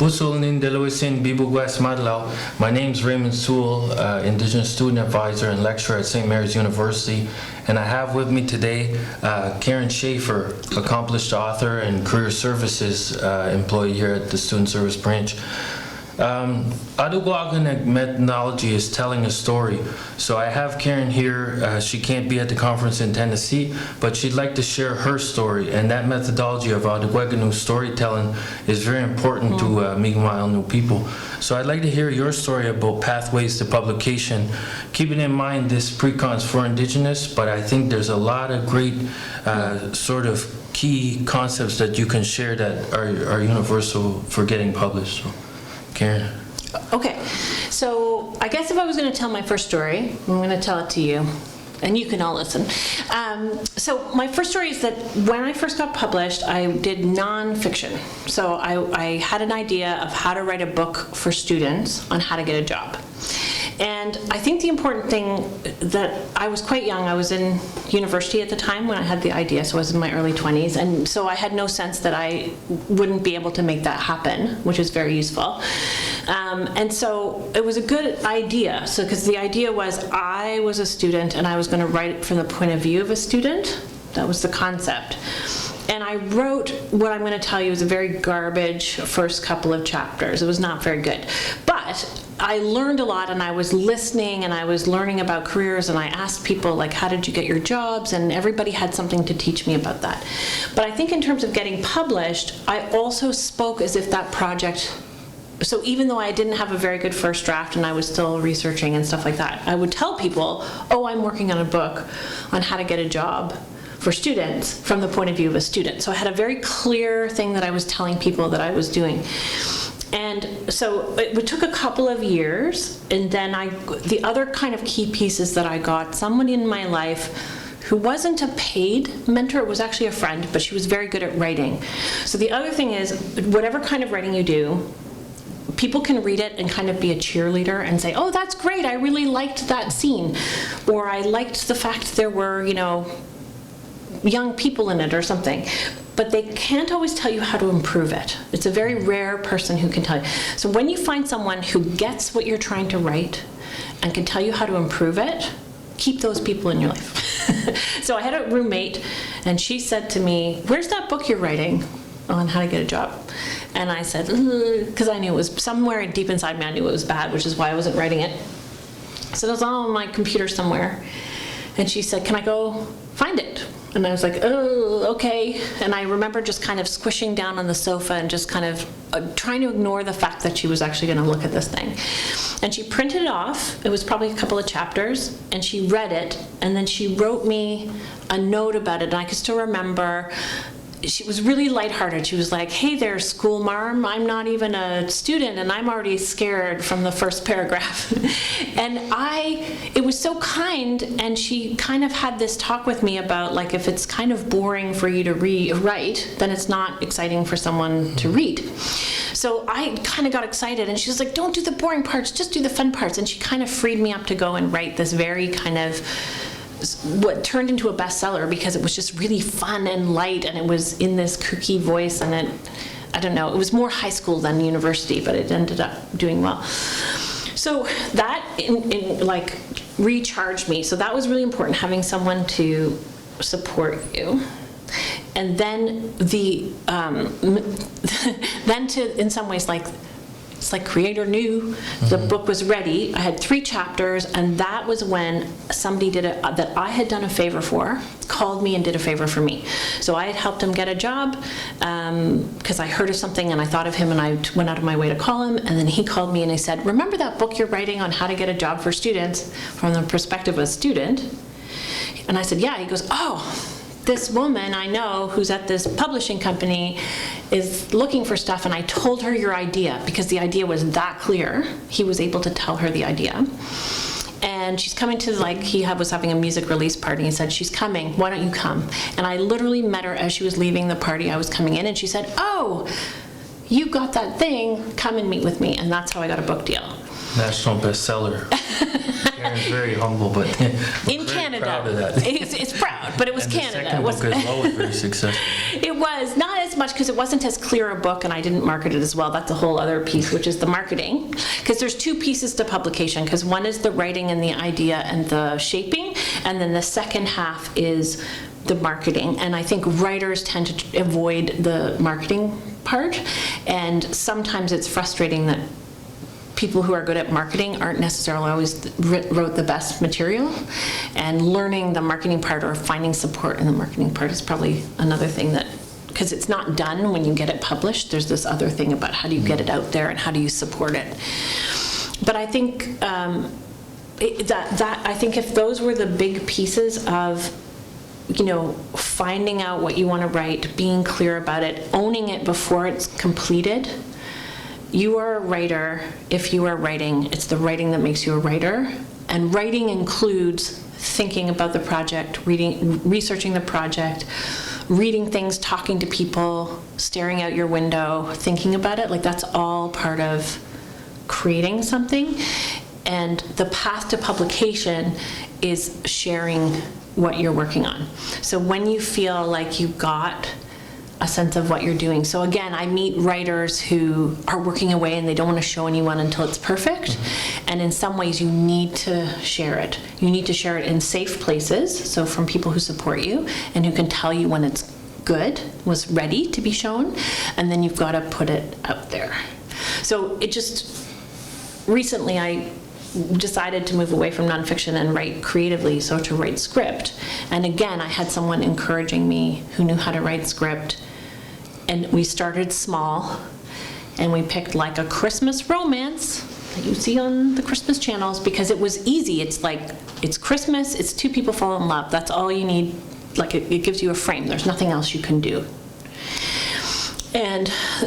Pusul nin Deloisin Bibugwes Madlau. My name's Raymond Sewell, Indigenous Student Advisor and Lecturer at St. Mary's University. And I have with me today Karen Schaffer, accomplished author and career services employee here at the Student Service Branch. Aduguagan methodology is telling a story. So I have Karen here. She can't be at the conference in Tennessee, but she'd like to share her story. And that methodology of Aduguaganu storytelling is very important to Mi'kmaq people. So I'd like to hear your story about pathways to publication. Keeping in mind this pre-con's for Indigenous, but I think there's a lot of great sort of key concepts that you can share that are universal for getting published. So. Karen. Okay, so I guess if I was going to tell my first story, I'm going to tell it to you, and you can all listen. So my first story is that when I first got published, I did nonfiction. So I had an idea of how to write a book for students on how to get a job. And I think the important thing that I was quite young. I was in university at the time when I had the idea, so I was in my early 20s, and so I had no sense that I wouldn't be able to make that happen, which is very useful. And so it was a good idea. So because the idea was I was a student and I was going to write it from the point of view of a student. That was the concept. And I wrote what I'm going to tell you is a very garbage first couple of chapters. It was not very good. But I learned a lot, and I was listening, and I was learning about careers, and I asked people, like, how did you get your jobs? And everybody had something to teach me about that. But I think in terms of getting published, I also spoke as if that project... So even though I didn't have a very good first draft and I was still researching and stuff like that, I would tell people, oh, I'm working on a book on how to get a job for students from the point of view of a student. So I had a very clear thing that I was telling people that I was doing. And so it took a couple of years, and then the other kind of key pieces that I got, someone in my life who wasn't a paid mentor, it was actually a friend, but she was very good at writing. So the other thing is, whatever kind of writing you do, people can read it and kind of be a cheerleader and say, oh, that's great, I really liked that scene. Or I liked the fact there were, young people in it or something. But they can't always tell you how to improve it. It's a very rare person who can tell you. So when you find someone who gets what you're trying to write and can tell you how to improve it, keep those people in your life. So I had a roommate, and she said to me, where's that book you're writing on how to get a job? And I said, because I knew it was somewhere deep inside me, I knew it was bad, which is why I wasn't writing it. So it was on my computer somewhere. And she said, can I go find it? And I was like, oh, okay. And I remember just kind of squishing down on the sofa and just kind of trying to ignore the fact that she was actually going to look at this thing. And she printed it off. It was probably a couple of chapters. And she read it. And then she wrote me a note about it. And I could still remember. She was really lighthearted. She was like, hey there, school marm, I'm not even a student and I'm already scared from the first paragraph. And it was so kind, and she kind of had this talk with me about, like, if it's kind of boring for you to write, then it's not exciting for someone to read. So I kind of got excited, and she was like, don't do the boring parts, just do the fun parts. And she kind of freed me up to go and write this very kind of what turned into a bestseller, because it was just really fun and light, and it was in this kooky voice, and I don't know, it was more high school than university, but it ended up doing well. So that like recharged me. So that was really important, having someone to support you. And then then to, in some ways, it's like creator knew the book was ready. I had 3 chapters, and that was when somebody that I had done a favor for called me and did a favor for me. So I had helped him get a job because I heard of something and I thought of him, and I went out of my way to call him. And then he called me and he said, remember that book you're writing on how to get a job for students from the perspective of a student? And I said, yeah. He goes, oh, this woman I know who's at this publishing company is looking for stuff, and I told her your idea because the idea was that clear. He was able to tell her the idea. And she's coming to, he was having a music release party. He said, she's coming, why don't you come? And I literally met her as she was leaving the party. I was coming in, and she said, oh, you got that thing, come and meet with me. And that's how I got a book deal. National bestseller. Karen's very humble, but In Canada. proud of that. It's proud, but it was And Canada. the second It was- book as well was very successful. It was not as much because it wasn't as clear a book and I didn't market it as well. That's a whole other piece, which is the marketing. Because there's two pieces to publication, because one is the writing and the idea and the shaping, and then the second half is the marketing. And I think writers tend to avoid the marketing part, and sometimes it's frustrating that people who are good at marketing aren't necessarily always wrote the best material, and learning the marketing part or finding support in the marketing part is probably another thing that, because it's not done when you get it published, there's this other thing about how do you get it out there and how do you support it. But I think I think if those were the big pieces of, you know, finding out what you want to write, being clear about it, owning it before it's completed. You are a writer if you are writing. It's the writing that makes you a writer. And writing includes thinking about the project, researching the project, reading things, talking to people, staring out your window, thinking about it. Like, that's all part of creating something. And the path to publication is sharing what you're working on. So when you feel like you got a sense of what you're doing. So again, I meet writers who are working away and they don't want to show anyone until it's perfect. Mm-hmm. And in some ways you need to share it. You need to share it in safe places, so from people who support you and who can tell you when it's good, was ready to be shown, and then you've got to put it out there. So it just, recently I decided to move away from nonfiction and write creatively, so to write script. And again, I had someone encouraging me who knew how to write script. And we started small, and we picked like a Christmas romance that you see on the Christmas channels, because it was easy. It's like, it's Christmas, it's two people fall in love. That's all you need. Like, it gives you a frame. There's nothing else you can do.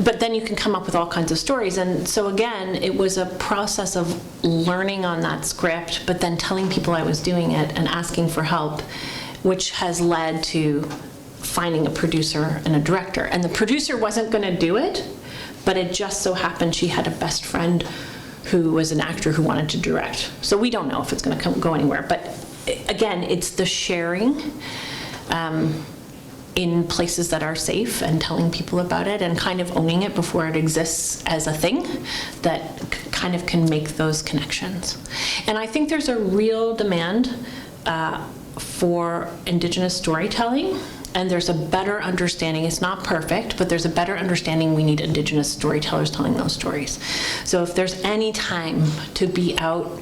But then you can come up with all kinds of stories. And so again, it was a process of learning on that script, but then telling people I was doing it and asking for help, which has led to finding a producer and a director. And the producer wasn't going to do it, but it just so happened she had a best friend who was an actor who wanted to direct. So we don't know if it's going to go anywhere. But again, it's the sharing in places that are safe and telling people about it and kind of owning it before it exists as a thing that kind of can make those connections. And I think there's a real demand for Indigenous storytelling, and there's a better understanding. It's not perfect, but there's a better understanding we need Indigenous storytellers telling those stories. So if there's any time to be out,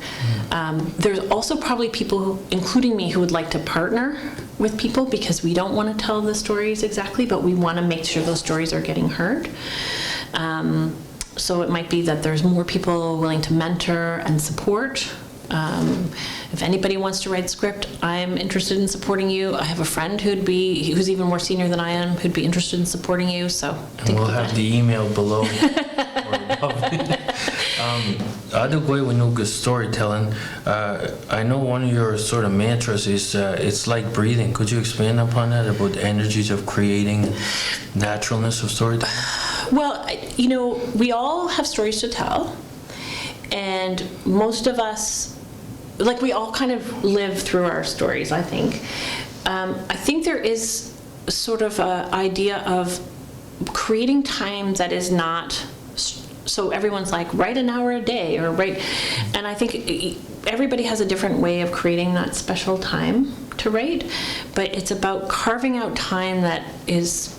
there's also probably people, who, including me, who would like to partner with people, because we don't want to tell the stories exactly, but we want to make sure those stories are getting heard. So it might be that there's more people willing to mentor and support. If anybody wants to write script, I'm interested in supporting you. I have a friend who's even more senior than I am, who'd be interested in supporting you. So and we'll have the email below. Adegwe Wanuga storytelling. I know one of your sort of mantras is it's like breathing. Could you expand upon that, about the energies of creating naturalness of storytelling? Well, you know, we all have stories to tell, and most of us, like, we all kind of live through our stories, I think. I think there is sort of an idea of creating time that is not, so everyone's like, write an hour a day, or write, and I think everybody has a different way of creating that special time to write, but it's about carving out time that is,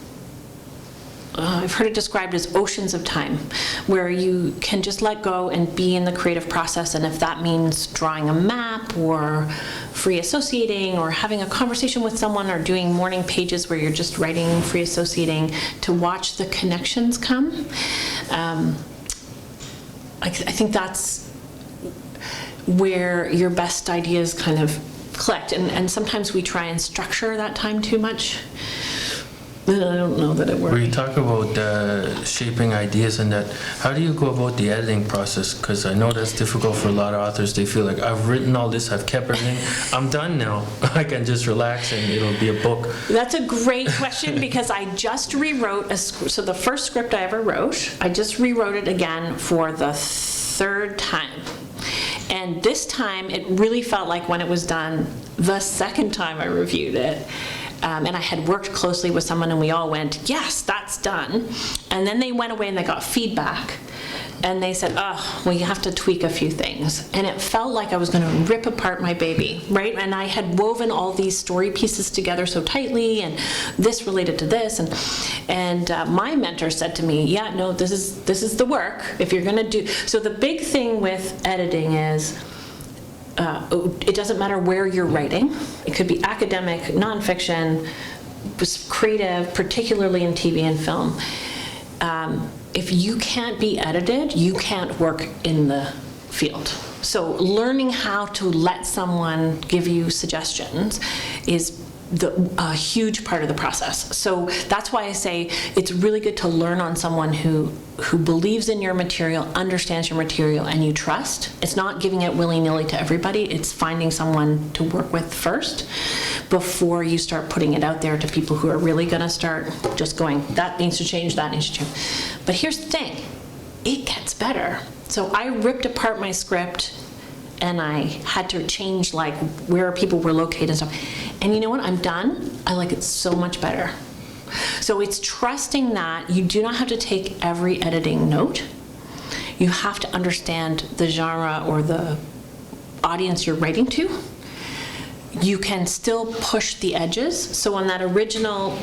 I've heard it described as oceans of time, where you can just let go and be in the creative process. And if that means drawing a map, or free associating, or having a conversation with someone, or doing morning pages where you're just writing, free associating, to watch the connections come. I think that's where your best ideas kind of collect. And sometimes we try and structure that time too much. I don't know that it works. Where you talk about shaping ideas and that, how do you go about the editing process? Because I know that's difficult for a lot of authors. They feel like, I've written all this, I've kept everything, I'm done now. I can just relax and it'll be a book. That's a great question, because I just rewrote so the first script I ever wrote, I just rewrote it again for the third time. And this time, it really felt like when it was done, the second time I reviewed it, and I had worked closely with someone and we all went, yes, that's done. And then they went away and they got feedback. And they said, oh, well, you have to tweak a few things. And it felt like I was going to rip apart my baby, right? And I had woven all these story pieces together so tightly, and this related to this. And my mentor said to me, yeah, no, this is the work. If you're going to do... So the big thing with editing is, it doesn't matter where you're writing. It could be academic, nonfiction, creative, particularly in TV and film. If you can't be edited, you can't work in the field. So learning how to let someone give you suggestions is a huge part of the process. So that's why I say it's really good to learn on someone who believes in your material, understands your material, and you trust. It's not giving it willy-nilly to everybody. It's finding someone to work with first before you start putting it out there to people who are really going to start just going, that needs to change, that needs to change. But here's the thing, it gets better. So I ripped apart my script and I had to change like where people were located and stuff. And you know what, I'm done. I like it so much better. So it's trusting that you do not have to take every editing note. You have to understand the genre or the audience you're writing to. You can still push the edges. So on that original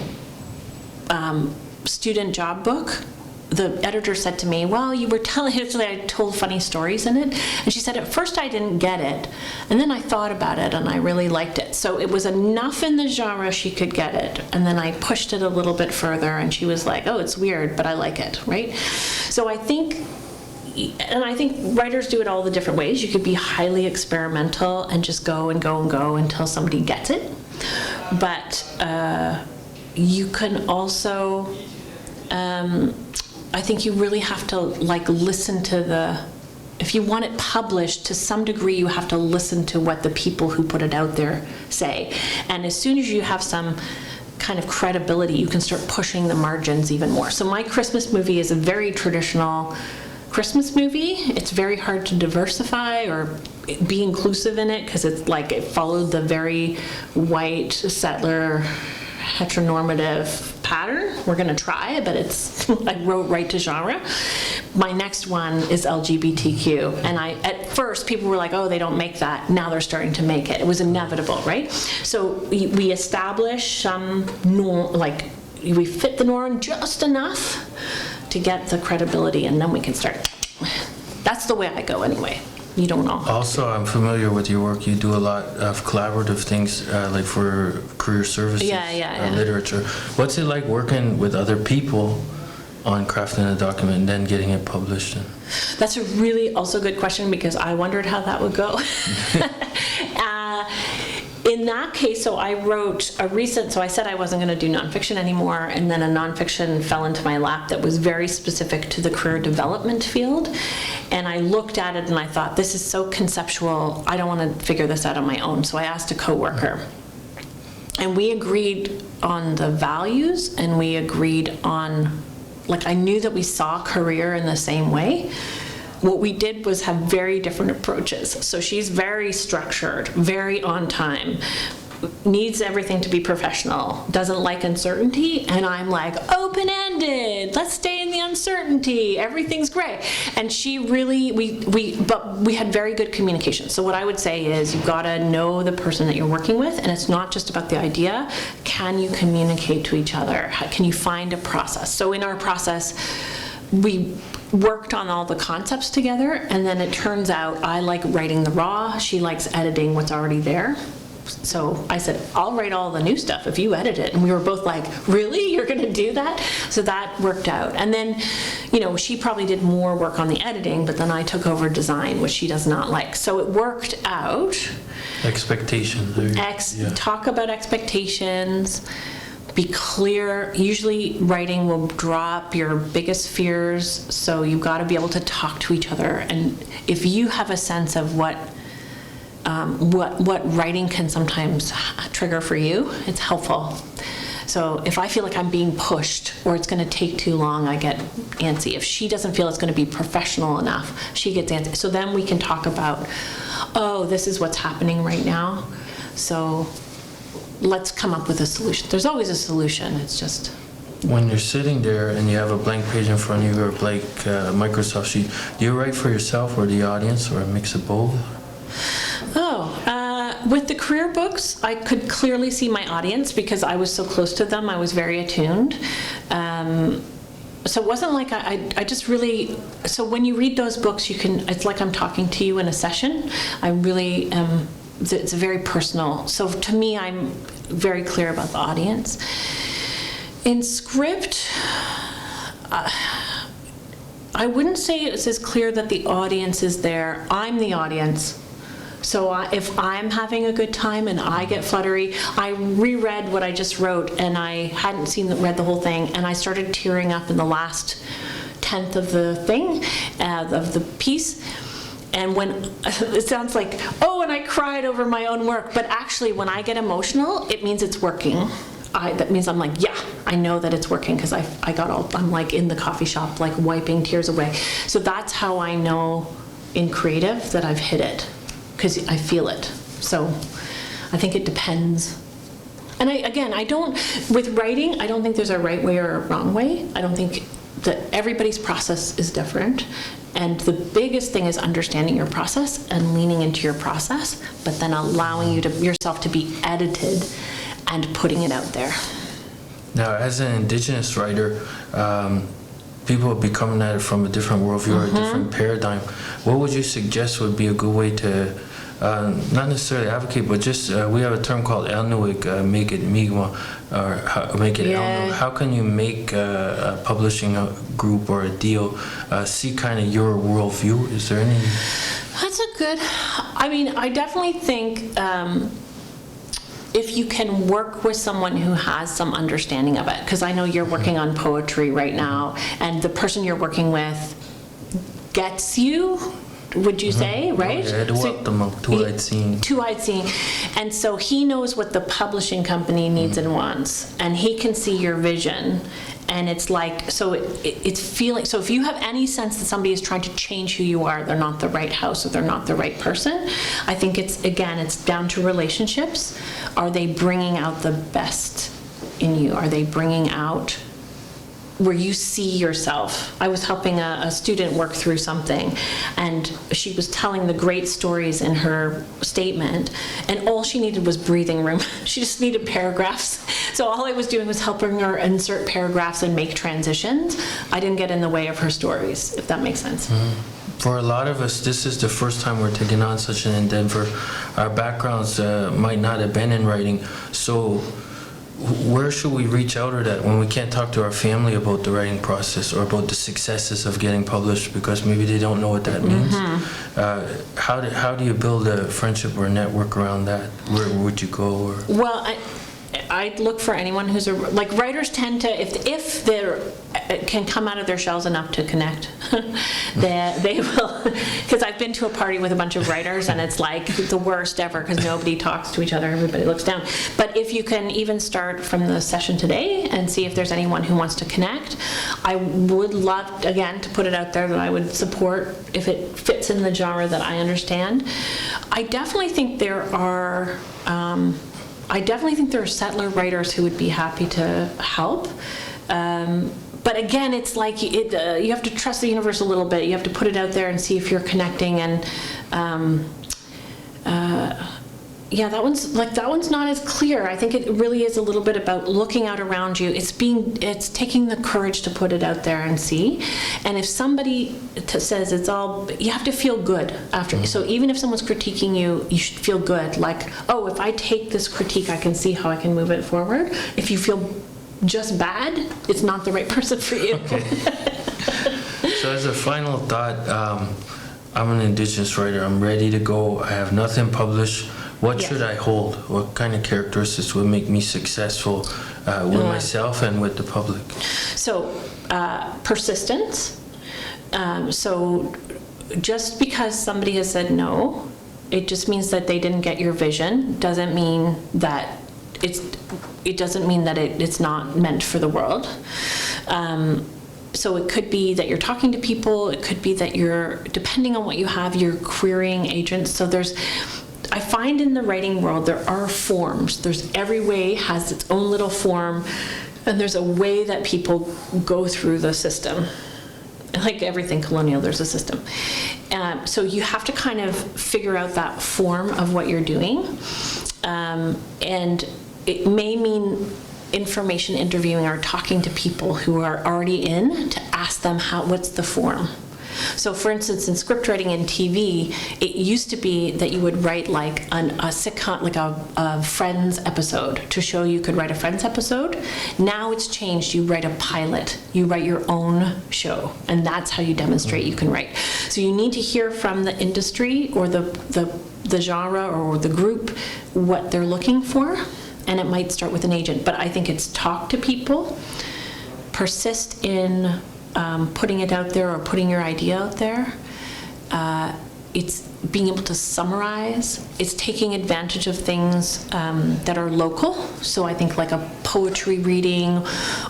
student job book, the editor said to me, well, you were telling, I told funny stories in it. And she said, at first I didn't get it. And then I thought about it and I really liked it. So it was enough in the genre she could get it. And then I pushed it a little bit further and she was like, oh, it's weird, but I like it, right? So I think writers do it all the different ways. You could be highly experimental and just go and go and go until somebody gets it. But you can also, I think you really have to like listen to if you want it published, to some degree you have to listen to what the people who put it out there say. And as soon as you have some kind of credibility, you can start pushing the margins even more. So my Christmas movie is a very traditional Christmas movie. It's very hard to diversify or be inclusive in it because it's like it followed the very white settler heteronormative pattern. We're going to try, but it's I wrote right to genre. My next one is LGBTQ, and at first people were like, oh, they don't make that. Now they're starting to make it. It was inevitable, right? So we establish some norm, like we fit the norm just enough to get the credibility, and then we can start. That's the way I go anyway. You don't know. Also, I'm familiar with your work. You do a lot of collaborative things, like for career services, literature. What's it like working with other people on crafting a document and then getting it published? That's a really also good question because I wondered how that would go. In that case, so I wrote so I said I wasn't going to do nonfiction anymore, and then a nonfiction fell into my lap that was very specific to the career development field. And I looked at it and I thought, this is so conceptual, I don't want to figure this out on my own. So I asked a coworker. And we agreed on the values, and we agreed on, like, I knew that we saw career in the same way. What we did was have very different approaches. So she's very structured, very on time, needs everything to be professional, doesn't like uncertainty, and I'm like, open-ended, let's stay in the uncertainty, everything's great. And she really, but we had very good communication. So what I would say is you've got to know the person that you're working with, and it's not just about the idea. Can you communicate to each other? Can you find a process? So in our process, we worked on all the concepts together, and then it turns out I like writing the raw, she likes editing what's already there. So I said, I'll write all the new stuff if you edit it. And we were both like, really? You're going to do that? So that worked out. And then, she probably did more work on the editing, but then I took over design, which she does not like. So it worked out. Expectations. Talk about expectations. Be clear. Usually writing will draw up your biggest fears, so you've got to be able to talk to each other. And if you have a sense of what writing can sometimes trigger for you, it's helpful. So if I feel like I'm being pushed or it's going to take too long, I get antsy. If she doesn't feel it's going to be professional enough, she gets antsy. So then we can talk about, oh, this is what's happening right now. So let's come up with a solution. There's always a solution. It's just... When you're sitting there and you have a blank page in front of you or a blank Microsoft sheet, do you write for yourself or the audience or a mix of both? With the career books, I could clearly see my audience because I was so close to them. I was very attuned. So it wasn't like I just really, so when you read those books, you can, it's like I'm talking to you in a session. I really, it's very personal. So to me, I'm very clear about the audience. In script, I wouldn't say it's as clear that the audience is there. I'm the audience. So if I'm having a good time and I get fluttery, I reread what I just wrote and I hadn't read the whole thing, and I started tearing up in the last 10th of the thing, of the piece. And when, it sounds like, oh, and I cried over my own work, but actually when I get emotional, it means it's working. That means I'm like, yeah, I know that it's working because I'm like in the coffee shop, like wiping tears away. So that's how I know in creative that I've hit it, because I feel it. So I think it depends. And with writing, I don't think there's a right way or a wrong way. I don't think that everybody's process is different. And the biggest thing is understanding your process and leaning into your process, but then allowing yourself to be edited and putting it out there. Now, as an Indigenous writer, people will be coming at it from a different worldview or a different paradigm. What would you suggest would be a good way to, not necessarily advocate, but just, we have a term called Elnuig, make it Mi'kmaq, or make it Elnuig. How can you make a publishing group or a deal see kind of your worldview? Is there any? That's a good, I definitely think, if you can work with someone who has some understanding of it, because I know you're working on poetry right now, and the person you're working with gets you, would you say, right? Two-eyed seeing. Two-eyed seeing. And so he knows what the publishing company needs and wants, and he can see your vision. And it's like, so it's feeling, so if you have any sense that somebody is trying to change who you are, they're not the right house or they're not the right person, I think it's down to relationships. Are they bringing out the best in you? Are they bringing out where you see yourself? I was helping a student work through something, and she was telling the great stories in her statement, and all she needed was breathing room. She just needed paragraphs. So all I was doing was helping her insert paragraphs and make transitions. I didn't get in the way of her stories, if that makes sense. For a lot of us, this is the first time we're taking on such an endeavor. Our backgrounds might not have been in writing, so where should we reach out at when we can't talk to our family about the writing process or about the successes of getting published because maybe they don't know what that means? How do you build a friendship or a network around that? Where would you go? Or? Well, I'd look for anyone who's like writers tend to, if they're can come out of their shells enough to connect, they will, because I've been to a party with a bunch of writers and it's like the worst ever because nobody talks to each other, everybody looks down. But if you can even start from the session today and see if there's anyone who wants to connect, I would love, again, to put it out there that I would support if it fits in the genre that I understand. I definitely think there are settler writers who would be happy to help. But again, it's like you have to trust the universe a little bit. You have to put it out there and see if you're connecting. And that one's not as clear. I think it really is a little bit about looking out around you. It's taking the courage to put it out there and see. And if somebody says it's all, you have to feel good after. So even if someone's critiquing you, you should feel good. Like, oh, if I take this critique, I can see how I can move it forward. If you feel just bad, it's not the right person for you. Okay. So as a final thought, I'm an Indigenous writer. I'm ready to go. I have nothing published. What should I hold? What kind of characteristics would make me successful with myself and with the public? So, persistence. So just because somebody has said no, it just means that they didn't get your vision. Doesn't mean that it doesn't mean that it's not meant for the world. So it could be that you're talking to people, it could be that you're, depending on what you have, you're querying agents. So I find in the writing world, there are forms. Every way has its own little form, and there's a way that people go through the system. Like everything colonial, there's a system. So you have to kind of figure out that form of what you're doing. And it may mean information interviewing or talking to people who are already in to ask them what's the form. So for instance, in script writing and TV, it used to be that you would write like a sitcom, like a Friends episode to show you could write a Friends episode. Now it's changed. You write a pilot. You write your own show, and that's how you demonstrate you can write. So you need to hear from the industry or the genre or the group what they're looking for, and it might start with an agent. But I think it's talk to people, persist in putting it out there or putting your idea out there. It's being able to summarize. It's taking advantage of things that are local. So I think like a poetry reading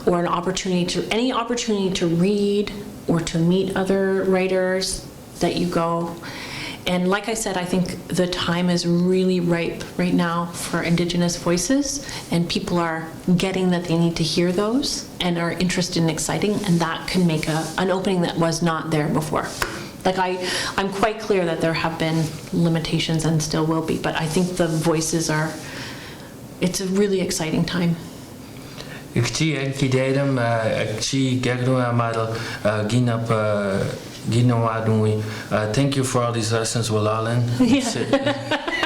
or any opportunity to read or to meet other writers that you go. And like I said, I think the time is really ripe right now for Indigenous voices, and people are getting that they need to hear those and are interested in exciting, and that can make an opening that was not there before. Like I'm quite clear that there have been limitations and still will be, but I think the voices it's a really exciting time. Thank you for all these lessons, Walalin. Yeah.